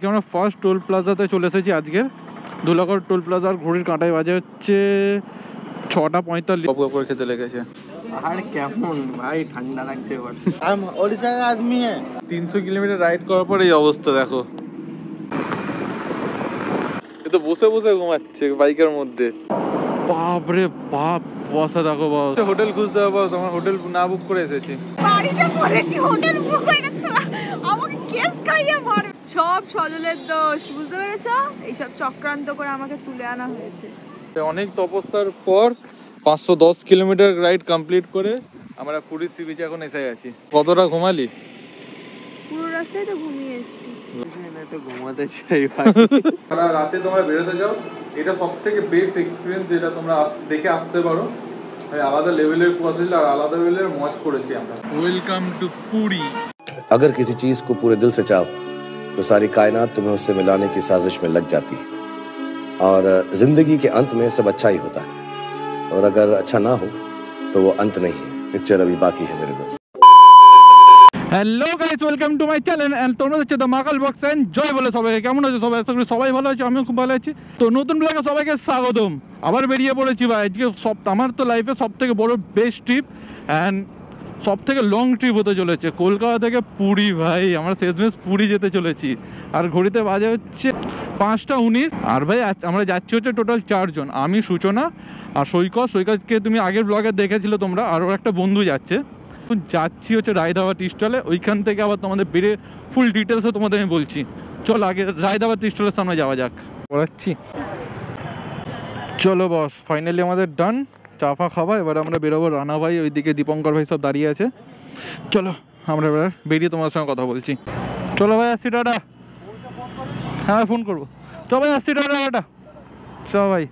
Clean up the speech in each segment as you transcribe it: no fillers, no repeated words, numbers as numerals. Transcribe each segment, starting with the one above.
আমরা first toll প্লাজাতে চলে এসেছি আজকে ধুলাগড় টোল প্লাজার ঘড়ির কাঁটায় বাজে হচ্ছে 6:45। কপ করে খেতে লেগেছে। আর কেমন ভাই ঠান্ডা লাগছে এবার। ওড়িশা का आदमी है। 300 কিলোমিটার রাইড করার পর এই অবস্থা দেখো। এ তো বসে বসে ঘুমাচ্ছে বাইকের মধ্যে। বাপরে বাপ, বসা দেখো বস। হোটেল খুঁজতে হবে বস, আমার হোটেল না বুক করে এসেছি। বাড়িতে পড়েছি, হোটেল বুক হয়ে গেছে, আমাকে কেস খাইয়ে মারবে। সব সজলের দোষ, বুঝতে পেরেছো? এইসব চক্রান্ত করে আমাকে তুলে আনা হয়েছে। অনেক তপস্যার পর 510 কিলোমিটার রাইড কমপ্লিট করে আমরা পুরী সি বিচে এখন এসে গেছি। কতটা ঘুমালি? পুরো রাস্তায় তো ঘুমিয়ে এসেছি। তো ঘুমাতে চাই ভাই। সারা রাতে তোমরা বেরোতে যাও, এটা সবথেকে বেস্ট এক্সপিরিয়েন্স যেটা তোমরা দেখে আসতে পারো। আলাদা লেভেলের প্রসেস আর আলাদা লেভেলের মজ করেছি আমরা। Welcome to Puri. अगर किसी चीज को पूरे दिल से चाहो तो सारी कायनात तुम्हें उससे मिलाने की साजिश में लग जाती है और जिंदगी के अंत में सब अच्छा ही होता है और अगर अच्छा ना हो तो वो अंत नहीं है, पिक्चर अभी बाकी है मेरे दोस्त। Hello guys, welcome to my channel and তোমরা হচ্ছে the Makal box and Joy বলে সবাইকে। কেমন আছো সবাই? আশা করি সবাই ভালো আছে, আমিও খুব ভালো আছি। তো নতুন ব্লগে সবাইকে স্বাগতম। আবার বেরিয়ে পড়েছি ভাই আজকে। আমার তো লাইফে সব থেকে বড় বেস্ট ট্রিপ অ্যান্ড সব থেকে লং ট্রিপ হতে চলেছে। কলকাতা থেকে পুরী ভাই, আমরা শেষমেশ পুরী যেতে চলেছি। আর ঘড়িতে বাজে হচ্ছে 5:19। আর ভাই আমরা যাচ্ছি হচ্ছে টোটাল 4 জন। আমি, সূচনা আর সৈকতকে তুমি আগের ব্লগে দেখেছিলে তোমরা। আরও একটা বন্ধু যাচ্ছে। যাচ্ছি হচ্ছে রায়দাবাদ টি স্টলে, ওইখান থেকে আবার তোমাদের বেড়ে ফুল ডিটেলসও তোমাদের আমি বলছি। চলো আগে রায়দাবাদ টি স্টলের সামনে যাওয়া যাক। পড়াচ্ছি, চলো বস। ফাইনালি আমাদের ডান, চা ফা খাওয়া। এবার আমরা বেরোবো। রানা ভাই ওইদিকে, দীপঙ্কর ভাই সব দাঁড়িয়ে আছে। চলো আমরা এবার বেরিয়ে তোমার সঙ্গে কথা বলছি। চলো ভাই, আসছি, টাটা। হ্যাঁ ফোন করবো। চলো ভাই, আসছি, টাটা টাটা। চলো ভাই,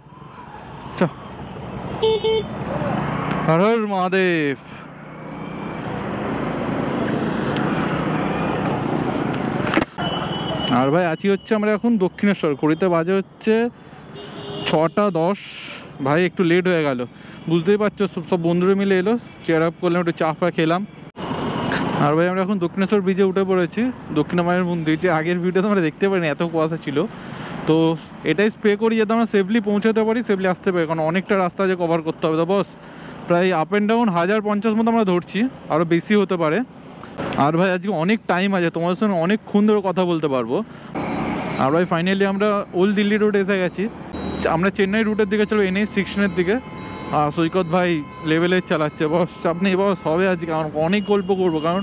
চ। হর হর মহাদেব। আর ভাই আছি হচ্ছে আমরা এখন দক্ষিণেশ্বর। ঘড়িতে বাজে হচ্ছে 6:10। ভাই একটু লেট হয়ে গেল, বুঝতেই পারছো। সব বন্ধুরা মিলে এলো, চেয়ার আপ করলাম, একটু চা ফা খেলাম। আর ভাই আমরা এখন দক্ষিণেশ্বর ব্রিজে উঠে পড়েছি, দক্ষিণা মায়ের মন্দির। যে আগের ভিডিও তোমরা দেখতে পারিনি, এত কুয়াশা ছিল। তো এটাই স্প্রে করি যাতে আমরা সেফলি পৌঁছাতে পারি, সেফলি আসতে পারি, কারণ অনেকটা রাস্তা যে কভার করতে হবে। তো বস প্রায় আপ অ্যান্ড ডাউন 1050 মতো আমরা ধরছি, আরও বেশি হতে পারে। আর ভাই আজকে অনেক টাইম আছে, তোমাদের সঙ্গে অনেকক্ষণ ধরে কথা বলতে পারবো। আর ভাই ফাইনালি আমরা ওল্ড দিল্লি রোড এসে গেছি। আমরা চেন্নাই রুটের দিকে চলো, NH-16 দিকে। আর সৈকত ভাই লেভেলে চালাচ্ছে। বস চাপ নেই বস, হবে আজকে। কারণ অনেক গল্প করবো, কারণ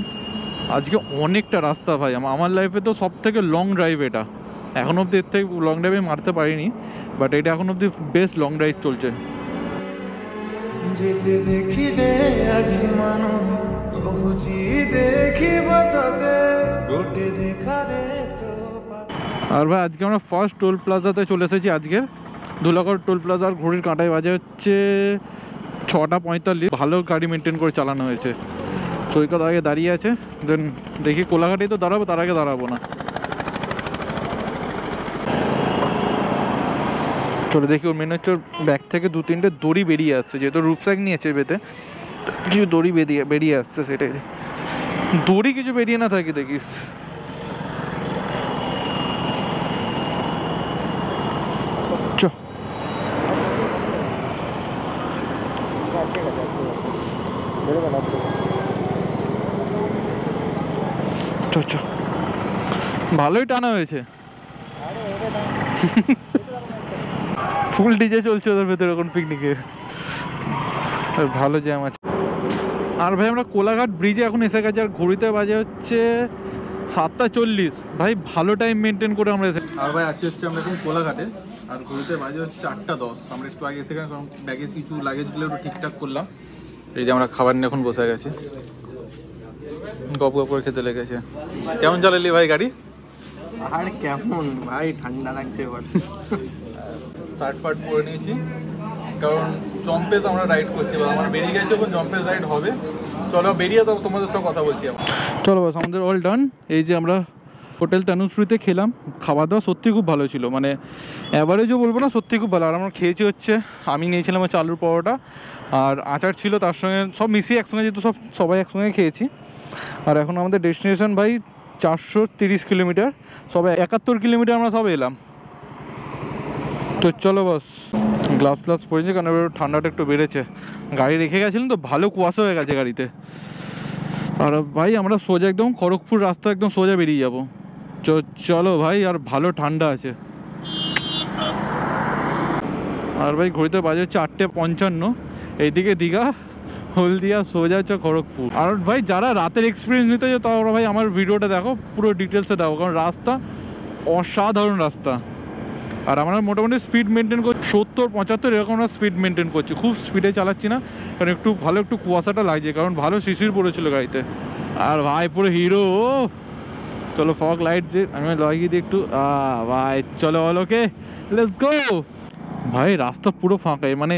আজকে অনেকটা রাস্তা ভাই। আমার লাইফে তো সব থেকে লং ড্রাইভ এটা। এখন অবধি এর থেকে লং ড্রাইভে মারতে পারিনি, বাট এটা এখন অবধি বেস্ট লং ড্রাইভ চলছে। যেতে দেখিলে আখি মানো বহুজি দেখিব তোতে গোটে দেখারে তো। আর ভাই আজকে আমরা ফার্স্ট টোল প্লাজাতে চলে এসেছি আজকে ধুলাগড় টোল প্লাজার ঘড়ির কাঁটায় বাজে হচ্ছে 6:45। ভালো গাড়ি মেনটেন করে চালানো হয়েছে। সৈকত আগে দাঁড়িয়ে আছে, দেন দেখি কোলাঘাটেই তো দাঁড়াবো, তার আগে দাঁড়াবো না। চলো দেখি। ওর মেন হচ্ছে ব্যাগ থেকে 2-3টে দড়ি বেরিয়ে আসছে, যেহেতু রূপস্যাক নিয়েছে বেতে, কিছু দড়ি বেরিয়ে আসছে। সেটাই, দড়ি কিছু বেরিয়ে না থাকে দেখিস। চ চ, ভালোই টানা হয়েছে। ফুল ডিজে চলছে ওদের ভেতরে এখন পিকনিকে, ভালো জ্যাম আছে। আর ভাই আমরা কোলাঘাট ব্রিজে এখন এসে গেছি। আর ঘড়িতে বাজে হচ্ছে 7:40। ভাই ভালো টাইম মেনটেন করে আমরা এসে। আর ভাই আছি হচ্ছে আমরা এখন কোলাঘাটে, আর ঘড়িতে বাজে হচ্ছে 8:10। আমরা একটু আগে এসে গেছি, কারণ ব্যাগে কিছু লাগেজগুলো একটু ঠিকঠাক করলাম। এই যে আমরা খাবার নিয়ে এখন বসে গেছি, গপ গপ করে খেতে লেগেছে। কেমন চালালি ভাই গাড়ি? আর কেমন ভাই ঠান্ডা লাগছে এবার। শার্ট ফার্ট পরে নিয়েছি, কারণ জম্পেজ আমরা রাইড করছি। আমার বেরিয়ে গেছে, এখন জম্পেজ রাইড হবে। চলো বেরিয়ে তো তোমাদের সঙ্গে কথা বলছি। চলো বাস, আমাদের অল ডান। এই যে আমরা হোটেল তানুশ্রীতে খেলাম, খাওয়া দাওয়া সত্যি খুব ভালো ছিল। মানে অ্যাভারেজও বলবো না, সত্যি খুব ভালো। আর আমরা খেয়েছি হচ্ছে, আমি নিয়েছিলাম হচ্ছে আলুর পরোটা আর আচার ছিল তার সঙ্গে, সব মিশিয়ে একসঙ্গে, যেহেতু সবাই একসঙ্গে খেয়েছি। আর এখন আমাদের ডেস্টিনেশন ভাই 430 কিলোমিটার, সবে 71 কিলোমিটার আমরা সব এলাম। তো চলো বস, গ্লাভস ফ্লাভস পরেছি কারণ এবার ঠান্ডাটা একটু বেড়েছে। গাড়ি রেখে গেছিলাম তো ভালো কুয়াশা হয়ে গেছে গাড়িতে। আর ভাই আমরা সোজা একদম খড়গপুর রাস্তা একদম সোজা বেরিয়ে যাবো। চলো ভাই, আর ভালো ঠান্ডা আছে। আর ভাই ঘড়িতে বাজে হচ্ছে 8:55, এইদিকে দীঘা, হলদিয়া, সোজা হচ্ছে খড়গপুর। আর ভাই যারা রাতের এক্সপিরিয়েন্স নিতে চাও তারা ভাই আমার ভিডিওটা দেখো, পুরো ডিটেলসে দেখো, কারণ রাস্তা অসাধারণ রাস্তা। আর আমরা মোটামুটি স্পিড মেনটেন করছি 70-75 এরকম আমরা স্পিড মেনটেন করছি, খুব স্পিডে চালাচ্ছি না, কারণ একটু ভালো একটু কুয়াশাটা লাগছে, কারণ ভালো শিশির পড়েছিল গাড়িতে। আর ভাই পুরো হিরো। চলো ফগ লাইট যে আমি লাগিয়ে দিই একটু, ভাই চলো ওকে লেটস গো। ভাই রাস্তা পুরো ফাঁকা, মানে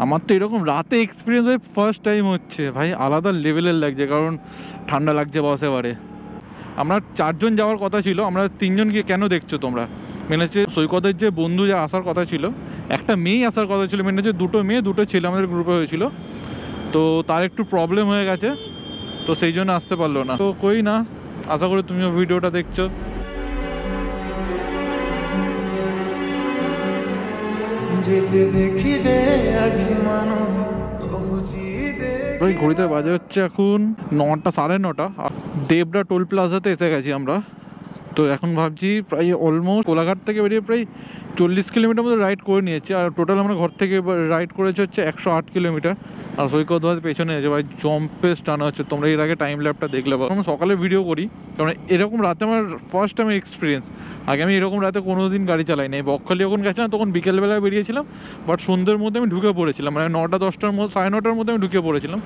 আমার তো এরকম রাতে এক্সপিরিয়েন্স হয় ফার্স্ট টাইম হচ্ছে ভাই, আলাদা লেভেলের লাগছে, কারণ ঠান্ডা লাগছে বসে বারে। আমরা 4 জন যাওয়ার কথা ছিল, আমরা 3 জন গিয়ে কেন দেখছো তোমরা, মেনে হচ্ছে সৈকতের যে বন্ধু যা আসার কথা ছিল, একটা মেয়েই আসার কথা ছিল, মেনে হচ্ছে 2টো মেয়ে 2টো ছেলে আমাদের গ্রুপে হয়েছিল, তো তার একটু প্রবলেম হয়ে গেছে, তো সেই জন্য আসতে পারলো না। তো কই না, আশা করি তুমিও ভিডিওটা দেখছো। ভাই ঘড়িতে বাজে হচ্ছে এখন 9টা, 9:30। দেবরা টোল প্লাজাতে এসে গেছি আমরা। তো এখন ভাবছি প্রায় অলমোস্ট কোলাঘাট থেকে বেরিয়ে প্রায় 40 কিলোমিটার মতো রাইড করে নিয়েছি। আর টোটাল আমরা ঘর থেকে রাইড করেছি হচ্ছে 108 কিলোমিটার। আর সৈকত ভাই পেছনে আছে, ভাই জম্পেস টানা হচ্ছে। তোমরা এর আগে টাইম ল্যাপটা দেখলে বা আমরা সকালে ভিডিও করি, কারণ এরকম রাতে আমার ফার্স্ট টাইম এক্সপিরিয়েন্স। আগে আমি এরকম রাতে কোনো দিন গাড়ি চালাই নাই। বকখালি যখন গেছিলাম তখন বিকেলবেলায় বেরিয়েছিলাম, বাট সন্ধ্যের মধ্যে আমি ঢুকে পড়েছিলাম, মানে 9টা 10টার মধ্যে 9:30টার মধ্যে আমি ঢুকে পড়েছিলাম।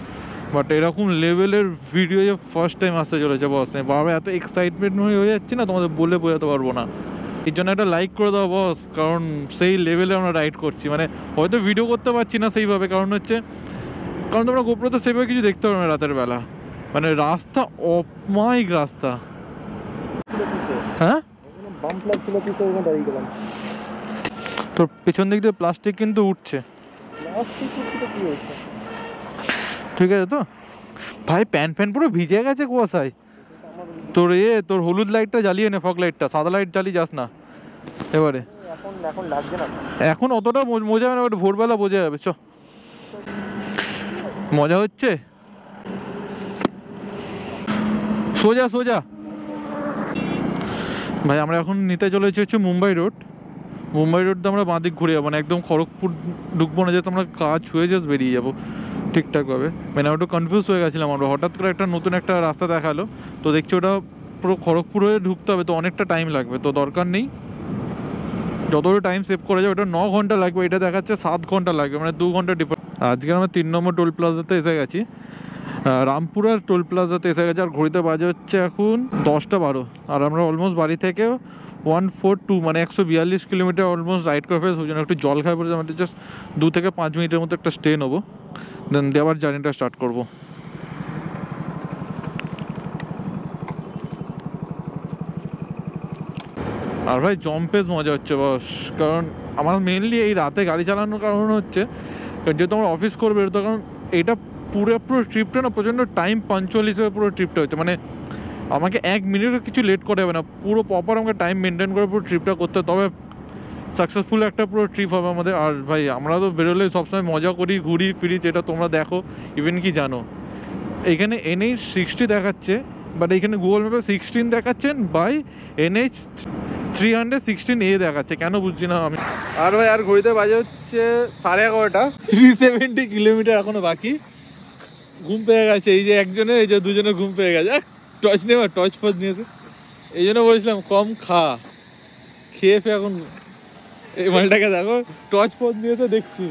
বাট এরকম লেভেলের ভিডিও যে ফার্স্ট টাইম আসতে চলেছে বস, বাবা এত এক্সাইটমেন্ট হয়ে যাচ্ছে না, তোমাদের বলে বোঝাতে পারবো না। এর জন্য একটা লাইক করে দাও বস, কারণ সেই লেভেলে আমরা রাইড করছি। মানে হয়তো ভিডিও করতে পারছি না সেইভাবে, কারণ তোমরা গোপ্রোতে সেইভাবে কিছু দেখতে পারবে না রাতের বেলা। মানে রাস্তা অমায়িক রাস্তা। হ্যাঁ তোর পেছন দিক দিয়ে প্লাস্টিক কিন্তু উঠছে, ঠিক আছে তো ভাই? প্যান্ট পুরো ভিজে গেছে কুয়াশায়। তোর হলুদ লাইটটা জ্বালিয়ে নে, ফগ লাইটটা, সাদা লাইট জ্বালিয়ে যাস না এবারে। এখন লাগছে না, এখন অতটা মজা হবে না, ভোরবেলা বোঝা যাবে। চ, মজা হচ্ছে, সোজা সোজা। ভাই আমরা এখন নিতে চলেছি হচ্ছে মুম্বাই রোড দিয়ে আমরা বাঁ দিক ঘুরে যাবো, মানে একদম খড়গপুর ঢুকবো না, যাতে আমরা কাজ ছুঁয়ে জাস্ট বেরিয়ে যাবো ঠিকঠাকভাবে। মানে একটু কনফিউজ হয়ে গেছিলাম আমরা, হঠাৎ করে একটা নতুন একটা রাস্তা দেখালো, তো দেখছি ওটা পুরো খড়গপুর হয়ে ঢুকতে হবে, তো অনেকটা টাইম লাগবে, তো দরকার নেই, যতটা টাইম সেভ করা যায়। ওটা 9 ঘন্টা লাগবে, এটা দেখাচ্ছে 7 ঘন্টা লাগবে, মানে 2 ঘন্টা ডিফারেন্স। আজকে আমরা 3 নম্বর টোল প্লাজাতে এসে গেছি, রামপুরার টোল প্লাজাতে এসে গেছে। আর ঘড়িতে বাজে হচ্ছে এখন 10:12, আর আমরা অলমোস্ট বাড়ি থেকে 142 মানে 142 কিলোমিটার অলমোস্ট রাইড করে ফেলেছি। ওই জন্য একটু জল খাই পড়ে, আমাদের জাস্ট 2 থেকে 5 মিনিটের মতো একটা স্টে নেবো, দেন দিয়ে আবার জার্নিটা স্টার্ট করবো। আর ভাই জম্পেজ মজা হচ্ছে বস, কারণ আমার মেনলি এই রাতে গাড়ি চালানোর কারণ হচ্ছে যেহেতু আমার অফিস করবে, তো কারণ এইটা পুরো ট্রিপটা না প্রচণ্ড টাইম পাঞ্চুয়াল হিসেবে পুরো ট্রিপটা হচ্ছে, মানে আমাকে 1 মিনিটও কিছু লেট করা যাবে না, পুরো প্রপার আমাকে টাইম মেনটেন করে পুরো ট্রিপটা করতে, তবে সাকসেসফুল একটা পুরো ট্রিপ হবে আমাদের। আর ভাই আমরা তো বেরোলে সবসময় মজা করি, ঘুরি ফিরি, যেটা তোমরা দেখো, ইভেন কি জানো এইখানে NH 60 দেখাচ্ছে, বাট এইখানে গুগল ম্যাপে 16 দেখাচ্ছেন বাই NH 316A দেখাচ্ছে, কেন বুঝছি না আমি। আর ভাই আর ঘড়িতে বাজে হচ্ছে 11:30, 370 কিলোমিটার এখনো বাকি। ঘুম পেয়ে গেছে, এই যে একজনের, এই যে দুজনের ঘুম পেয়ে গেছে। টর্চ নেই, টর্চ ফর্চ নিয়েছে, এই জন্য বলেছিলাম কম খেয়ে ফে এখন এই মালটাকে দেখো, টর্চ ফর্চ নিয়েছে দেখছি।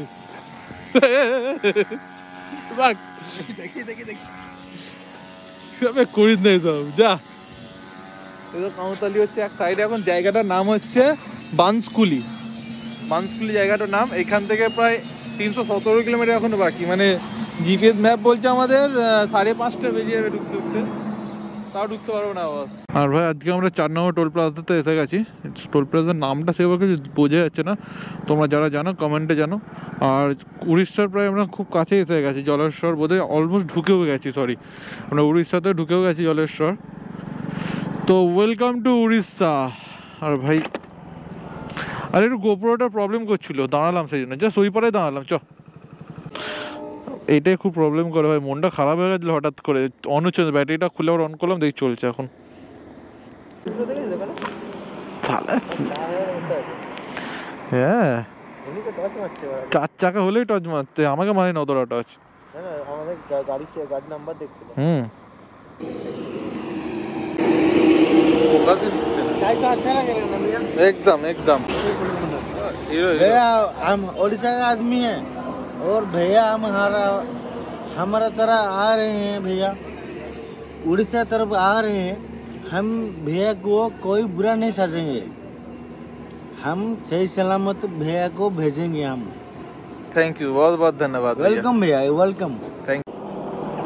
করিস না সব, যা। কাউতালি হচ্ছে এক সাইডে, এখন জায়গাটার নাম হচ্ছে বানস্কুলি জায়গাটার নাম। এখান থেকে প্রায় 317 কিলোমিটার এখনো বাকি, মানে জিপিএস ম্যাপ বলছে আমাদের 5:30 বেজে যাবে ঢুকতে, তাও ঢুকতে পারবো না আওয়াজ। আর ভাই আজকে আমরা 4 নম্বর টোল প্লাজাতে এসে গেছি। টোল প্লাজার নামটা সেভাবে কিছু বোঝা যাচ্ছে না, তোমরা যারা জানো কমেন্টে জানো। আর উড়িষ্যার প্রায় আমরা খুব কাছে এসে গেছি, জলেশ্বর বোধহয় অলমোস্ট ঢুকেও গেছি, আমরা উড়িষ্যাতে ঢুকেও গেছি জলেশ্বর। তো ওয়েলকাম টু উড়িষ্যা। আর ভাই আর একটু গোপ্রোটা প্রবলেম করছিল, দাঁড়ালাম সেই জন্য, জাস্ট ওই পারে দাঁড়ালাম। এইটাই খুব প্রবলেম করে ভাই, মনটা খারাপ হয়ে গেছিল হঠাৎ করে। অন হচ্ছে না, ব্যাটারিটা খুলে আবার অন করলাম, দেখি চলছে এখন। হ্যাঁ 4 চাকা হলেই টচ মারতে, আমাকে মানে না অতটা টচ। আমাদের গাড়ি নাম্বার দেখছিল। अच्छा लगे ना भैया? एकदम एकदम भैया हम उड़ीसा का आदमी है और भैया हमारा तरह आ रहे हैं भैया, उड़ीसा तरफ आ रहे हैं हम। भैया को कोई बुरा नहीं समझेंगे, हम सही सलामत भैया को भेजेंगे हम। थैंक यू, बहुत बहुत धन्यवाद। वेलकम भैया, वेलकम। थैंक,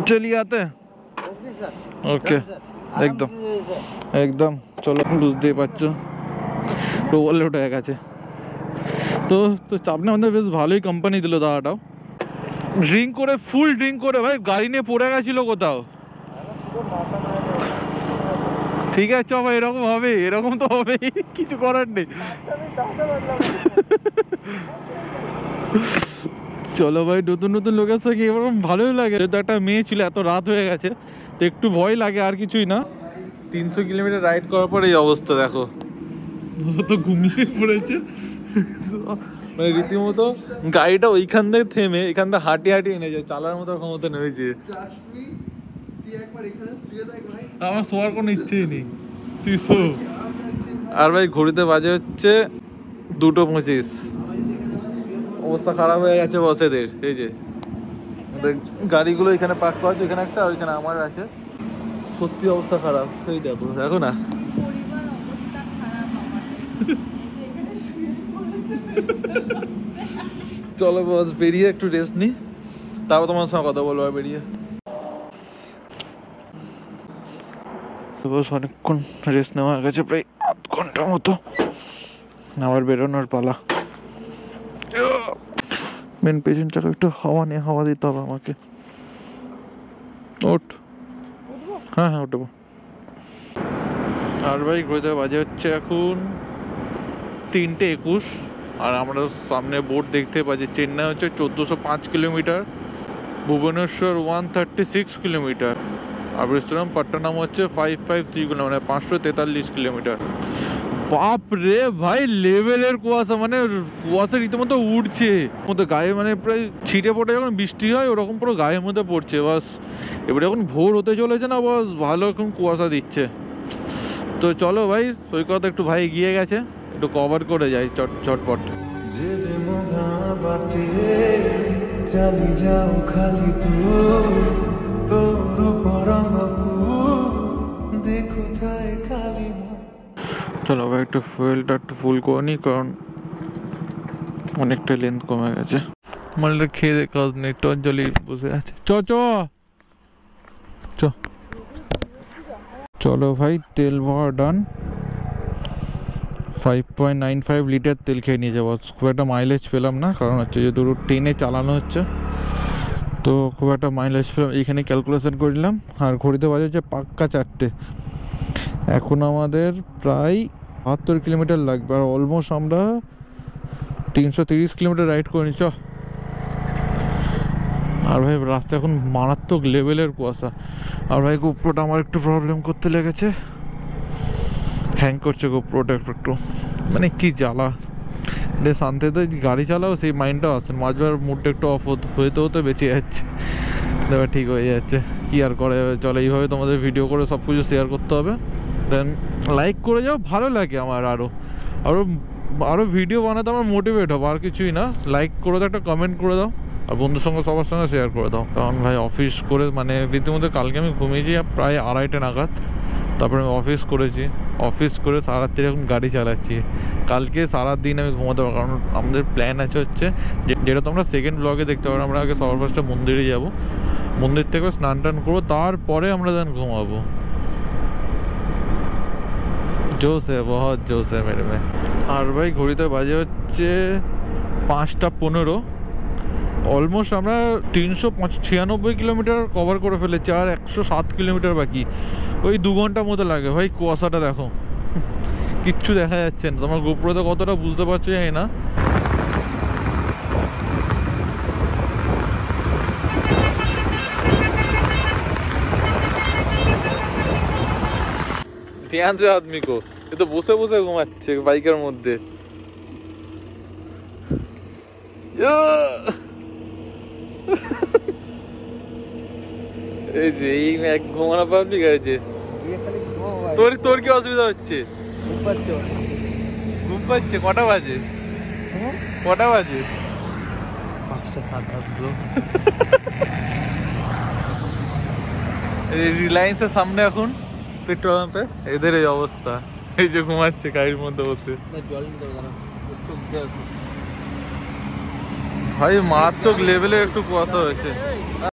चलिए आते हैं। ओके सर, ओके একদম একদম। চলো, বুঝতেই পারছো তো ওভারলোড হয়ে গেছে। তো তো চাপনা আমাদের বেশ ভালোই কোম্পানি দিল দাদাটাও। ড্রিঙ্ক করে, ফুল ড্রিঙ্ক করে ভাই গাড়ি নিয়ে পড়ে গেছিল কোথাও। ঠিক আছে চ ভাই, এরকম হবে, এরকম তো হবেই, কিছু করার নেই। চলো ভাই, নতুন নতুন লোকের সাথে এরকম ভালোই লাগে। তো একটা মেয়ে ছিল, এত রাত হয়ে গেছে তো একটু ভয় লাগে, আর কিছুই না। 300 কিলোমিটার রাইড করার পর এই অবস্থা দেখো, তো ঘুমিয়ে পড়েছে। মানে রীতিমতো গাড়িটা ওইখান থেকে থেমে এখান থেকে হাঁটিয়ে হাঁটিয়ে এনে যায়, চালার মতো ক্ষমতা নেমেছে। আমার শোয়ার কোনো ইচ্ছেই নেই, তুই শো। আর ভাই ঘড়িতে বাজে হচ্ছে 2:25। অবস্থা খারাপ হয়ে গেছে বসেদের। এই যে গাড়িগুলো এখানে পার্ক করা আছে, এখানে একটা, ওইখানে আমার আছে। সত্যি অবস্থা খারাপ। এই দেখো, দেখো না, চলো বস বেরিয়ে একটু রেস্ট নি, তারপর তোমার সঙ্গে কথা বলবো। আর বেরিয়ে তো বস অনেকক্ষণ রেস্ট নেওয়া হয়ে গেছে, প্রায় 8 ঘন্টার মতো। আবার বেরোনোর পালা। মেন পেছন চাকা একটু হাওয়া নিয়ে, হাওয়া দিতে হবে আমাকে। ওঠ, হ্যাঁ হ্যাঁ উঠবো। আর ভাই ঘুরতে বাজে হচ্ছে এখন 3:21। আর আমরা সামনে বোর্ড দেখতে পাচ্ছি, চেন্নাই হচ্ছে 1405 কিলোমিটার, ভুবনেশ্বর 136 কিলোমিটার, আর বিশাখাপট্টনম হচ্ছে 553 কিলোমিটার, মানে 543 কিলোমিটার। বাপ রে ভাই, লেভেলের কুয়াশা, মানে কুয়াশা রীতিমতো উঠছে মতো গায়ে, মানে প্রায় ছিটে পড়ে যখন বৃষ্টি হয় ওরকম পুরো গায়ের মধ্যে পড়ছে। বাস এবারে এখন ভোর হতে চলেছে না, বাস ভালো এখন কুয়াশা দিচ্ছে। তো চলো ভাই, সৈকত একটু ভাই এগিয়ে গেছে, একটু কভার করে যাই চটপট। চালি যাও খালি তোর পরঙ্গকু দেখো থায় খালি। চলো ভাই একটু ফুয়েলটা একটু ফুল করে নিই, কারণ অনেকটা লেন্থ কমে গেছে। মালটা খেয়ে দে, কাজ নেই, টর জলি বসে আছে। চলো ভাই, তেল ভরা ডান। 5.95 লিটার তেল খেয়ে নিয়ে যাবো। খুব একটা মাইলেজ পেলাম না, কারণ হচ্ছে যেহেতু ট্রেনে চালানো হচ্ছে তো খুব একটা মাইলেজ পেলাম। এইখানে ক্যালকুলেশন করলাম, আর ঘড়িতে বাজে হচ্ছে পাক্কা 4টে। এখন আমাদের প্রায় 72 কিলোমিটার লাগবে, আর অলমোস্ট আমরা 330 কিলোমিটার রাইড করে নিচ্ছ। আর ভাই রাস্তা এখন মারাত্মক লেভেলের কুয়াশা। আর ভাই গোপ্রোটা আমার একটু প্রবলেম করতে লেগেছে, হ্যাং করছে গোপ্রোটা একটু, মানে কি জ্বালা। শান্তিতে গাড়ি চালাও সেই মাইন্ডটাও আসে, মাঝবার মুডটা একটু অফ হতে বেঁচে যাচ্ছে, এবার ঠিক হয়ে যাচ্ছে। কি আর করে, চলো এইভাবে তোমাদের ভিডিও করে সব কিছু শেয়ার করতে হবে। দেন লাইক করে যাও, ভালো লাগে আমার। আরও ভিডিও বানাতে আমার মোটিভেট হবো, আর কিছুই না। লাইক করে দাও, একটা কমেন্ট করে দাও, আর বন্ধুর সঙ্গে সবার সঙ্গে শেয়ার করে দাও। কারণ ভাই অফিস করে, মানে রীতিমতো কালকে আমি ঘুমিয়েছি প্রায় 2:30 নাগাদ, তারপরে আমি অফিস করেছি, অফিস করে সারাত্রি এখন গাড়ি চালাচ্ছি। কালকে সারাদিন আমি ঘুমাতে পারবো, কারণ আমাদের প্ল্যান আছে হচ্ছে যেটা তোমরা সেকেন্ড ব্লগে দেখতে পারো। আমরা আগে সবার ফার্স্টে মন্দিরে যাবো, মন্দির থেকে স্নান টান করবো, তারপরে আমরা দেন ঘুমাবো। জোশ है, बहुत जोश है मेरे में। আর ভাই ঘড়িতে বাজে হচ্ছে 5:15। অলমোস্ট আমরা 396 কিলোমিটার কভার করে ফেলেছি, আর 107 কিলোমিটার বাকি। ওই 2 ঘন্টার মতো লাগে ভাই। কুয়াশাটা দেখো, কিচ্ছু দেখা যাচ্ছে না। তোমার গোপ্রোতে কতটা বুঝতে পারছো জানি না। ध्यान से आदमी को, ये तो বসে বসে ঘুমাচ্ছে বাইকের মধ্যে। এই যে এই এক ঘুমানো পাবলিক আছে। তোর কি অসুবিধা হচ্ছে? ঘুম পাচ্ছে? কটা বাজে? কটা বাজে? 5টা 7 বাজলো। রিলায়েন্সের সামনে এখন পেট্রোল পাম্পে এদের এই অবস্থা। এই যে ঘুমাচ্ছে গাড়ির মধ্যে বসে। ভাই মারাত্মক লেভেলের একটু কুয়াশা হয়েছে।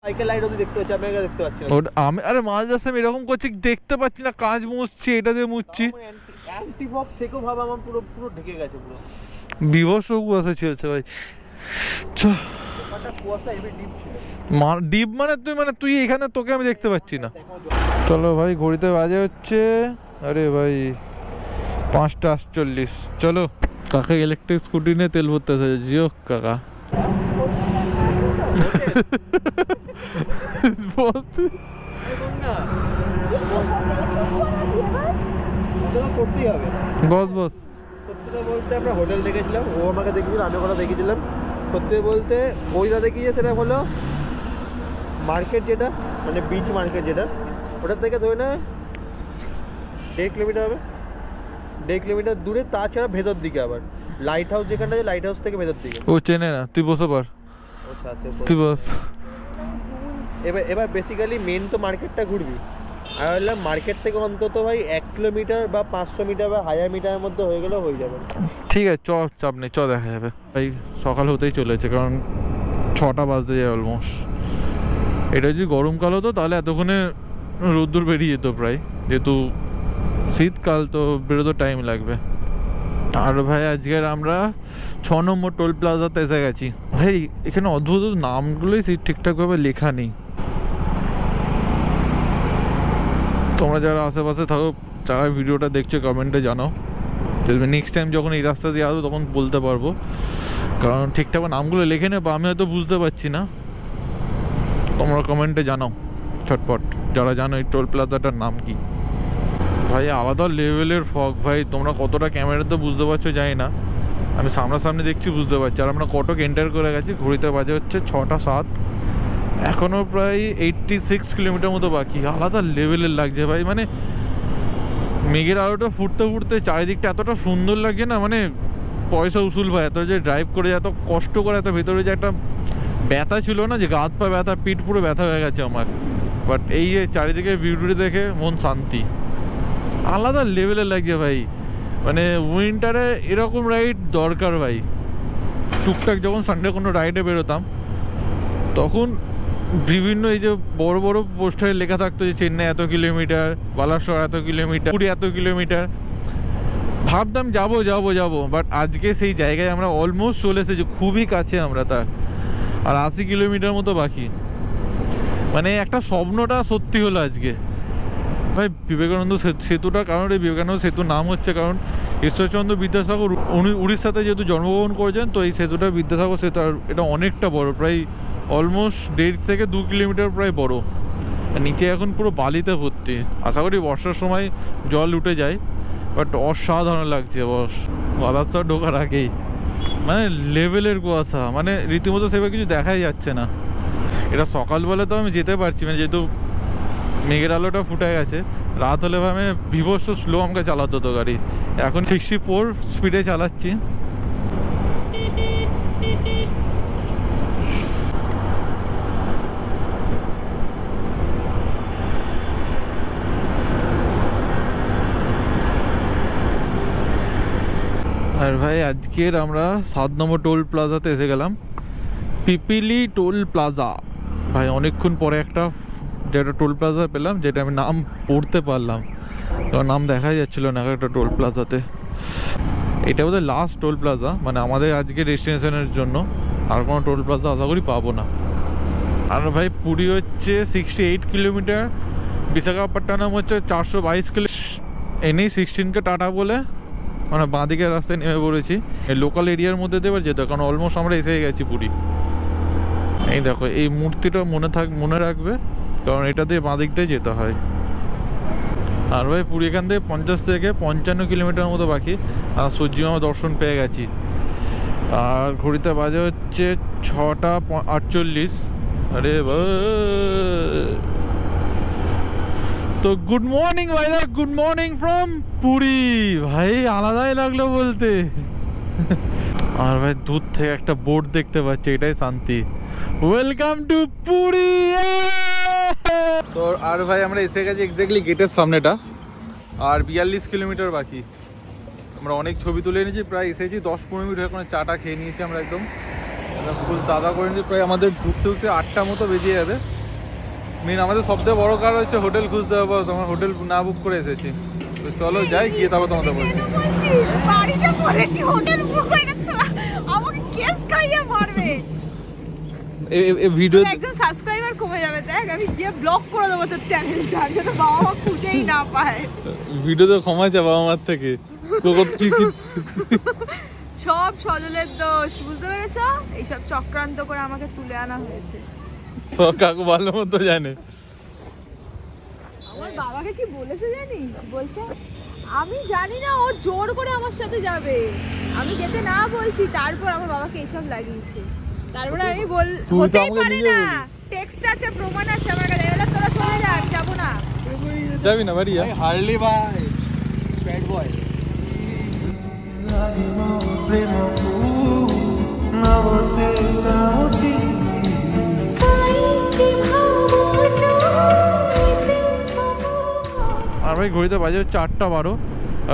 সাইকেল লাইট অবধি দেখতে পাচ্ছি, আমি দেখতে পাচ্ছি না। আমি আরে মাঝ রাস্তায় এরকম করছি, দেখতে পাচ্ছি না, কাজ মুছছি, এটা দিয়ে মুছছি। অ্যান্টি ফগ থেকেও ভাব আমার পুরো পুরো ঢেকে গেছে পুরো। বিভৎস কুয়াশা চলছে ভাই। কুয়াশা হেভি ডিপ ছিল। ডিপ মানে তুই এখানে, তোকে আমি দেখতে পাচ্ছি না। চলো ভাই, ঘড়িতে বাজে হচ্ছে, আরে ভাই 5টা 48। চলো, কাকা ইলেকট্রিক স্কুটি নিয়ে তেল ভরতে এসেছে। জিও কাকা। করতেই হবে বস বস। সত্যি বলতে আমরা হোটেল দেখেছিলাম, ও আমাকে দেখিয়েছিল, আমি ওটা দেখেছিলাম। সত্যি বলতে ওইটা দেখিয়েছে, সেটা হলো মার্কেট, যেটা মানে বিচ মার্কেট, যেটা ওটার থেকে ধরে না 1.5 কিলোমিটার হবে, 1.5 কিলোমিটার দূরে। তাছাড়া ভেতর দিকে আবার লাইট হাউস, যেখানটা আছে লাইট হাউস থেকে ভেতর দিকে। ও চেনে না, তুই বসে পার, তুই বস। এবার বেসিক্যালি মেন তো মার্কেটটা ঘুরবি, আর বললাম মার্কেট থেকে অন্তত ভাই 1 কিলোমিটার বা 500 মিটার বা 1000 মিটারের মধ্যে হয়ে গেলেও হয়ে যাবে। ঠিক আছে, চাপ নেই, দেখা যাবে ভাই। সকাল হতেই চলেছে, কারণ 6টা বাজতে যায় অলমোস্ট। এটা যদি গরমকাল হতো তাহলে এতক্ষণে রোদ্দুর বেরিয়ে যেত প্রায়, যেহেতু শীতকাল তো বেরোতে টাইম লাগবে। আর ভাই আজকের আমরা 6 নম্বর টোল প্লাজাতে এসে গেছি। ভাই এখানে অদ্ভুত নামগুলোই ঠিকঠাকভাবে লেখা নেই। তোমরা যারা আশেপাশে থাকো, যারা ভিডিওটা দেখছো, কমেন্টে জানাও। নেক্সট টাইম যখন এই রাস্তা দিয়ে আসবো তখন বলতে পারবো, কারণ ঠিকঠাক নামগুলো লেখে নেই, বা আমি হয়তো বুঝতে পারছি না। তোমরা কমেন্টে জানাও ছটপট, যারা জানো এই টোল প্লাজাটার নাম কি। ভাই আলাদা লেভেলের ফগ ভাই, তোমরা কতটা ক্যামেরাতে বুঝতে পারছো জানি না, আমি সামনাসামনি দেখছি বুঝতে পারছি। আর আমরা কটক এন্টার করে গেছি, ঘড়িতে বাজে হচ্ছে 6টা 7, এখনও প্রায় 86 কিলোমিটার মতো বাকি। আলাদা লেভেলের লাগছে ভাই, মানে মেঘের আলোটা ফুটতে ফুটতে চারিদিকটা এতটা সুন্দর লাগছে না, মানে পয়সা উসুল ভাই। এত যে ড্রাইভ করে, এত কষ্ট করে, এত ভেতরে যে একটা ব্যথা ছিল না, যে গা হাত পা ব্যথা, পিঠ পুরো ব্যথা হয়ে গেছে আমার। বাট এই যে চারিদিকে ভিউটি দেখে মন শান্তি, আলাদা লেভেলের লাগছে ভাই। মানে উইন্টারে এরকম রাইড দরকার ভাই। টুকটাক যখন সানডে কোনো রাইডে বেরোতাম, তখন বিভিন্ন এই যে বড় বড় পোস্টারে লেখা থাকতো যে চেন্নাই এত কিলোমিটার, বালাসর এত কিলোমিটার, পুরী এত কিলোমিটার। ভাবতাম যাবো, বাট আজকে সেই জায়গায় আমরা অলমোস্ট চলে এসেছি, খুবই কাছে আমরা তার। আর 80 কিলোমিটার মতো বাকি, মানে একটা স্বপ্নটা সত্যি হলো আজকে ভাই। বিবেকানন্দ সেতুটা, কারণ এই বিবেকানন্দ সেতুর নাম হচ্ছে কারণ ঈশ্বরচন্দ্র বিদ্যাসাগর উড়িষ্যাতে যেহেতু জন্মগ্রহণ করেছেন, তো এই সেতুটা বিদ্যাসাগর সেতু। আর এটা অনেকটা বড়, প্রায় অলমোস্ট 1.5 থেকে 2 কিলোমিটার প্রায় বড়। নিচে এখন পুরো বালিতে ভর্তি। আশা করি বর্ষার সময় জল উঠে যায়, বাট অসাধারণ লাগছে বস। বালাসা ঢোকার আগেই মানে লেভেলের কুয়াশা, মানে রীতিমতো সেভাবে কিছু দেখাই যাচ্ছে না। এটা সকালবেলা তো আমি যেতে পারছি, মানে যেহেতু মেঘের আলোটা ফুটে গেছে। রাত হলে আমি বিভৎস স্লো আমাকে চালাতে হতো গাড়ি। এখন 64 স্পিডে চালাচ্ছি। আর ভাই আজকের আমরা 7 নম্বর টোল প্লাজাতে এসে গেলাম, পিপিলি টোল প্লাজা। ভাই অনেকক্ষণ পরে একটা যেটা টোল প্লাজা পেলাম, যেটা আমি নাম পড়তে পারলাম, কারণ নাম দেখাই যাচ্ছিল না একটা টোল প্লাজাতে। এটা বোধহয় লাস্ট টোল প্লাজা, মানে আমাদের আজকে ডেস্টিনেশনের জন্য। আর কোনো টোল প্লাজা আশা করি পাবো না। আর ভাই পুরী হচ্ছে 68 কিলোমিটার, বিশাখাপট্টনম হচ্ছে 422 কিলো। এনেই 16কে টাটা বলে মানে বাঁদিকের রাস্তায় নেমে পড়েছি। এই লোকাল এরিয়ার মধ্যে দিয়ে এবার যেতে, কারণ অলমোস্ট আমরা এসে গেছি পুরী। এই দেখো এই মূর্তিটা মনে রাখবে, কারণ এটা দিয়ে বাঁদিক দিয়ে যেতে হয়। আর ভাই পুরী এখান থেকে 50 থেকে 55 কিলোমিটার মতো বাকি, আর সূর্য মামা দর্শন পেয়ে গেছি। আর ঘড়িতে বাজে হচ্ছে 6টা 48। আরে তো গুড মর্নিং ভাইরা, গুড মর্নিং ফ্রম পুরী। ভাই আলাদাই লাগলো বলতে। আর ভাই দূর থেকে একটা বোর্ড দেখতে পাচ্ছি, এটাই শান্তি। Welcome to Puri. তো আর ভাই আমরা এসে গেছি এক্স্যাক্টলি গেটের সামনেটা, আর 42 কিলোমিটার বাকি। আমরা অনেক ছবি তুলে নিয়েছি, প্রায় এসেছি 10-15 মিনিট হয়ে, চাটা খেয়ে নিয়েছি আমরা একদম ফুল দাদা করে নিয়েছি। প্রায় আমাদের ঢুকতে ঢুকতে 8টা মতো বেজে যাবে। মেন আমাদের সবথেকে বড় কারণ হচ্ছে হোটেল খুঁজতে হবে, আমার হোটেল না বুক করে এসেছি। তো চলো যাই, গিয়ে তারপর তোমাদের বলছি। বাড়িতে পড়েছি, হোটেল বুক হয়ে গেছে, আমাকে কেস খাইয়ে মারবে। ভিডিও একজন সাবস্ক্রাইবার কমে যাবে, দেখ আমি গিয়ে ব্লক করে দেবো তোর চ্যানেলটা, যেন বাবা মা খুঁজেই না পায়। ভিডিওতে ক্ষমা চা বাবা মার থেকে। সব সজলের দোষ, বুঝতে পেরেছ? এইসব চক্রান্ত করে আমাকে তুলে আনা হয়েছে। কাকু ভালো মতো জানে। আমার বাবাকে কি বলেছে জানিস? বলছে আমি জানি না, ও জোর করে আমার সাথে যাবে, আমি যেতে না বলছি, তারপর আমার বাবাকে এসব লাগিয়েছে। তারপরে আমি হতেই পারে না, টেক্সট আছে, প্রমাণ আছে আমার কাছে। এগুলো তোরা চলে যা, আমি যাবো না। যাবি না বাড়ি? হার্লি ভাই ব্যাড বয়। আর ভাই ঘড়িতে বাজে 4টা 12।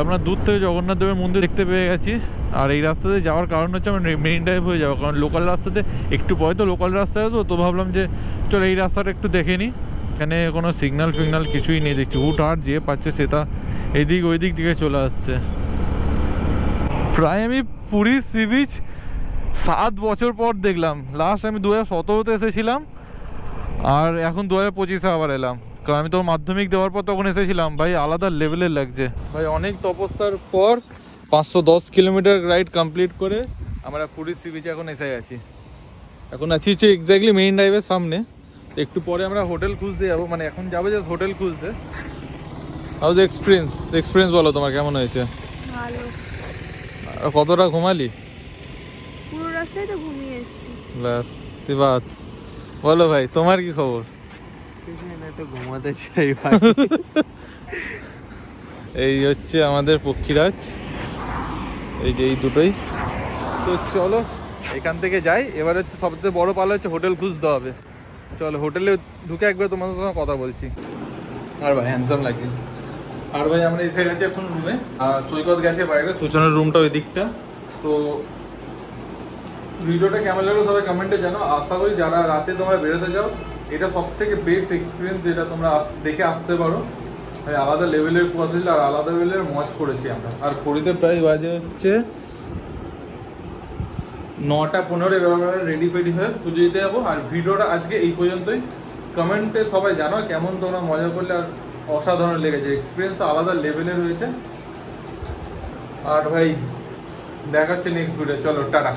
আমরা দূর থেকে জগন্নাথ দেবের মন্দির দেখতে পেয়ে গেছি। আর এই রাস্তাতে যাওয়ার কারণ হচ্ছে আমরা মেরিন ড্রাইভ হয়ে যাবো, কারণ লোকাল রাস্তাতে একটু পরে তো লোকাল রাস্তায় তো ভাবলাম যে চলো এই রাস্তাটা একটু দেখে নিই। এখানে কোনো সিগন্যাল ফিগনাল কিছুই নেই দেখছি, হুটহাট যে পাচ্ছে সেটা এদিক ওই দিক থেকে চলে আসছে। প্রায় আমি পুরী সি বিচ 7 বছর পর দেখলাম। লাস্ট আমি 2017-তে এসেছিলাম, আর এখন 2025-এ আবার এলাম, কারণ আমি তো মাধ্যমিক দেওয়ার পর তখন এসেছিলাম। ভাই আলাদা লেভেলের লাগছে ভাই। অনেক তপস্যার পর 510 কিলোমিটার রাইড কমপ্লিট করে আমরা পুরী সি বিচে এখন এসে গেছি। এখন আছি হচ্ছে এক্স্যাক্টলি মেইন ড্রাইভের সামনে। একটু পরে আমরা হোটেল খুঁজতে যাবো, মানে এখন যাবো যে হোটেল খুঁজতে। হাউ দ্য এক্সপিরিয়েন্স বলো তোমার কেমন হয়েছে? ভালো। কতটা ঘুমালি? পুরো রাস্তায় তো ঘুমিয়ে এসেছি। ব্যাস তুই বাত বলো ভাই, তোমার কি খবর? তো ঘুমাতে চাই ভাই। এই হচ্ছে আমাদের পক্ষীরাজ, এই যে এই দুটোই। তো চলো এখান থেকে যাই। এবার হচ্ছে সবথেকে বড় পালা হচ্ছে হোটেল খুঁজতে হবে। চলো হোটেলে ঢুকে একবার তোমাদের সঙ্গে কথা বলছি। আর ভাই হ্যান্ডসাম লাগে। আর ভাই আমরা এসে গেছি এখন রুমে, আর সৈকত গেছে বাইরে, সূচনার রুমটা ওই দিকটা। তো ভিডিওটা কেমন লাগলো সবাই কমেন্টে জানো। আশা করি যারা রাতে তোমরা বেরোতে যাও, এটা সব থেকে বেস্ট এক্সপিরিয়েন্স যেটা তোমরা দেখে আসতে পারো। ভাই আলাদা লেভেলের পসিল আর আলাদা লেভেলের মজ করেছি আমরা। আর পুরীতে প্রায় বাজে হচ্ছে 9টা 15 এবার রেডি ফেডি হয়ে পুজো দিতে যাবো। আর ভিডিওটা আজকে এই পর্যন্তই। কমেন্টে সবাই জানো কেমন তোমরা মজা করলে, আর অসাধারণ লেগেছে, এক্সপিরিয়েন্সটা আলাদা লেভেলের হয়েছে। আর ভাই দেখা হচ্ছে নেক্সট ভিডিও। চলো টাটা।